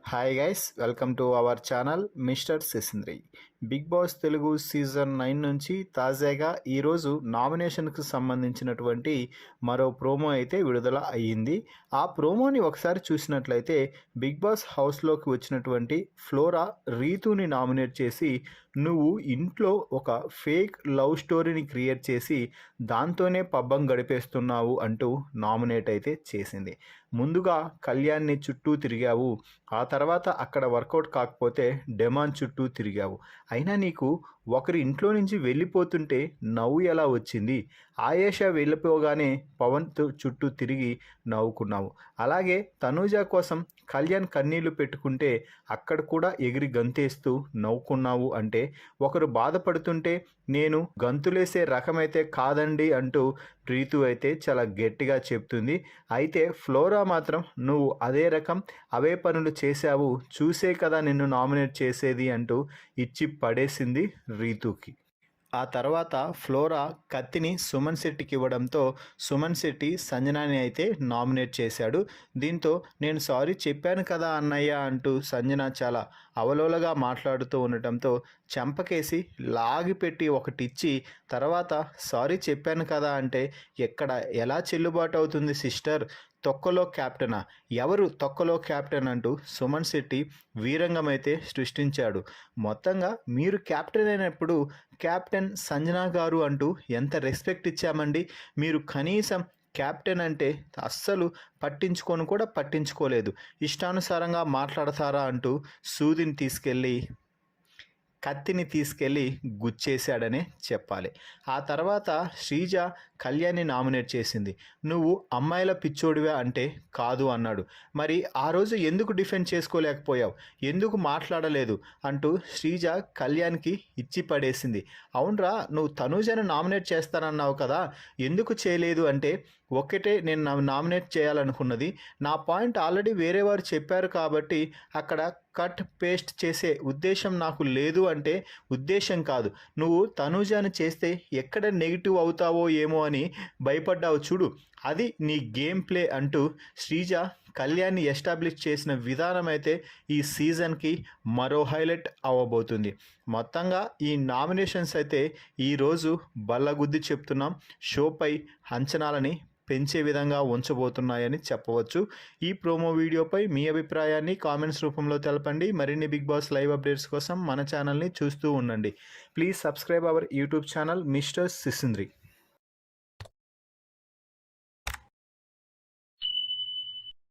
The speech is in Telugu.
Hi guys, welcome to our channel mister Sisindri. Big boss Telugu season 9 నుంచి తాజాగా ఈరోజు నామినేషన్కు సంబంధించినటువంటి మరో ప్రోమో అయితే విడుదల అయ్యింది. ఆ ప్రోమోని ఒకసారి చూసినట్లయితే బిగ్ బాస్ హౌస్లోకి వచ్చినటువంటి ఫ్లోరా రీతుని నామినేట్ చేసి, నువ్వు ఇంట్లో ఒక ఫేక్ లవ్ స్టోరీని క్రియేట్ చేసి దాంతోనే పబ్బం గడిపేస్తున్నావు అంటూ నామినేట్ అయితే చేసింది. ముందుగా కళ్యాణ్ని చుట్టూ తిరిగావు, ఆ తర్వాత అక్కడ వర్కౌట్ కాకపోతే డెమాన్ చుట్టూ తిరిగావు. అయినా నీకు ఒకరి ఇంట్లో నుంచి వెళ్ళిపోతుంటే నవ్వు ఎలా వచ్చింది? ఆయేషా వెళ్ళిపోగానే పవన్ చుట్టూ తిరిగి నవ్వుకున్నావు. అలాగే తనూజ కోసం కళ్యాణ్ కన్నీళ్లు పెట్టుకుంటే అక్కడ కూడా ఎగిరి గంతేస్తూ నవ్వుకున్నావు. అంటే ఒకరు బాధపడుతుంటే నేను గంతులేసే రకమైతే కాదండి అంటూ రీతు అయితే చాలా గట్టిగా చెప్తుంది. అయితే ఫ్లోరా మాత్రం నువ్వు అదే రకం, అవే పనులు చేశావు, చూసే కదా నిన్ను నామినేట్ చేసేది అంటూ ఇచ్చి పడేసింది రీతుకి. ఆ తర్వాత ఫ్లోరా కత్తిని సుమన్ శెట్టికి ఇవ్వడంతో సుమన్ శెట్టి సంజనాని అయితే నామినేట్ చేశాడు. దీంతో నేను సారీ చెప్పాను కదా అన్నయ్య అంటూ సంజన చాలా అవలోలగా మాట్లాడుతూ ఉండటంతో చెంపకేసి లాగిపెట్టి ఒకటిచ్చి, తర్వాత సారీ చెప్పాను కదా అంటే ఎక్కడ ఎలా చెల్లుబాటు అవుతుంది సిస్టర్, తొక్కలో క్యాప్టెనా, ఎవరు తొక్కలో క్యాప్టెన్ అంటూ సుమన్ శెట్టి వీరంగం అయితే సృష్టించాడు. మొత్తంగా మీరు క్యాప్టెన్ అయినప్పుడు క్యాప్టెన్ సంజనా గారు అంటూ ఎంత రెస్పెక్ట్ ఇచ్చామండి, మీరు కనీసం క్యాప్టెన్ అంటే అస్సలు పట్టించుకోలేదు, ఇష్టానుసారంగా మాట్లాడతారా అంటూ కత్తిని తీసుకెళ్ళి గుచ్చేశాడనే చెప్పాలి. ఆ తర్వాత శ్రీజ కళ్యాణ్ని నామినేట్ చేసింది. నువ్వు అమ్మాయిల పిచ్చోడివా అంటే కాదు అన్నాడు. మరి ఆ రోజు ఎందుకు డిఫెండ్ చేసుకోలేకపోయావు, ఎందుకు మాట్లాడలేదు అంటూ శ్రీజ కళ్యాణ్కి ఇచ్చి పడేసింది. అవునరా, నువ్వు తనూజను నామినేట్ చేస్తానన్నావు కదా, ఎందుకు చేయలేదు అంటే ఒక్కటే నేను నామినేట్ చేయాలనుకున్నది, నా పాయింట్ ఆల్రెడీ వేరే వారు చెప్పారు కాబట్టి అక్కడ కట్ పేస్ట్ చేసే ఉద్దేశం నాకు లేదు అంటే ఉద్దేశం కాదు, నువ్వు తనూజాని చేస్తే ఎక్కడ నెగిటివ్ అవుతావో ఏమో అని భయపడ్డావు చూడు, అది నీ గేమ్ ప్లే అంటూ శ్రీజ కళ్యాణ్ని ఎస్టాబ్లిష్ చేసిన విధానం అయితే ఈ సీజన్కి మరో హైలైట్ అవ్వబోతుంది. మొత్తంగా ఈ నామినేషన్స్ అయితే ఈరోజు బల్లగుద్ది చెప్తున్నాం, షోపై అంచనాలని పెంచే విధంగా ఉంచబోతున్నాయని చెప్పవచ్చు. ఈ ప్రోమో వీడియోపై మీ అభిప్రాయాన్ని కామెంట్స్ రూపంలో తెలపండి. మరిన్ని బిగ్ బాస్ లైవ్ అప్డేట్స్ కోసం మన ఛానల్ని చూస్తూ ఉండండి. Please subscribe our YouTube channel mister సిసింద్రి.